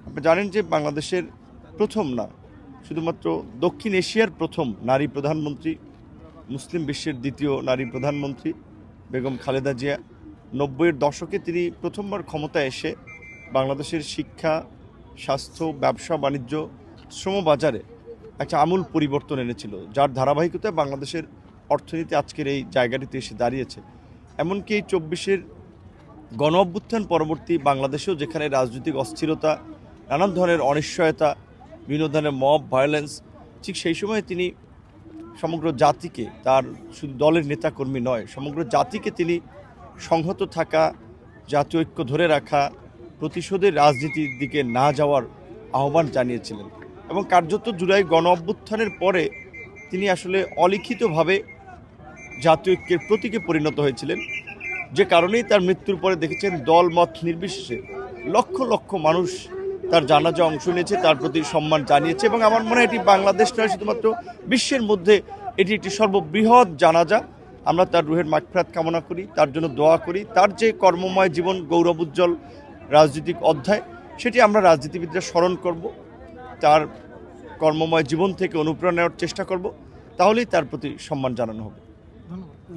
আপনি জানেন যে বাংলাদেশের প্রথম না, শুধুমাত্র দক্ষিণ এশিয়ার প্রথম নারী প্রধানমন্ত্রী, মুসলিম বিশ্বের দ্বিতীয় নারী প্রধানমন্ত্রী বেগম খালেদা জিয়া ৯০-এর দশকে তিনি প্রথমবার ক্ষমতায় এসে বাংলাদেশের শিক্ষা, স্বাস্থ্য, ব্যবসা বাণিজ্য, শ্রমবাজারে একটা আমূল পরিবর্তন এনেছিল, যার ধারাবাহিকতায় বাংলাদেশের অর্থনীতি আজকের এই জায়গাটিতে এসে দাঁড়িয়েছে। এমনকি এই ২৪-এর গণ অভ্যুত্থান পরবর্তী বাংলাদেশেও যেখানে রাজনৈতিক অস্থিরতা, নানান ধরনের অনিশ্চয়তা, বিভিন্ন ধরনের মব ভায়োলেন্স, ঠিক সেই সময় তিনি সমগ্র জাতিকে, তার শুধু দলের নেতাকর্মী নয়, সমগ্র জাতিকে তিনি সংহত থাকা, জাতীয় ঐক্য ধরে রাখা, প্রতিশোধের রাজনীতির দিকে না যাওয়ার আহ্বান জানিয়েছিলেন। এবং কার্যত জুলাই গণ অভ্যুত্থানের পরে তিনি আসলে অলিখিতভাবে জাতীয় ঐক্যের প্রতীকে পরিণত হয়েছিলেন, যে কারণেই তার মৃত্যুর পরে দেখেছেন দল মত নির্বিশেষে লক্ষ লক্ষ মানুষ তার জানাজা অংশ নিয়েছে, তার প্রতি সম্মান জানিয়েছে। এবং আমার মনে হয় এটি বাংলাদেশ নয়, শুধুমাত্র বিশ্বের মধ্যে এটি একটি সর্ববৃহৎ জানাজা। আমরা তার রুহের মাগফিরাত কামনা করি, তার জন্য দোয়া করি। তার যে কর্মময় জীবন, গৌরবোজ্জ্বল রাজনৈতিক অধ্যায়, সেটি আমরা রাজনীতিবিদরা স্মরণ করব, তার কর্মময় জীবন থেকে অনুপ্রেরণা নেওয়ার চেষ্টা করব, তাহলেই তার প্রতি সম্মান জানানো হবে।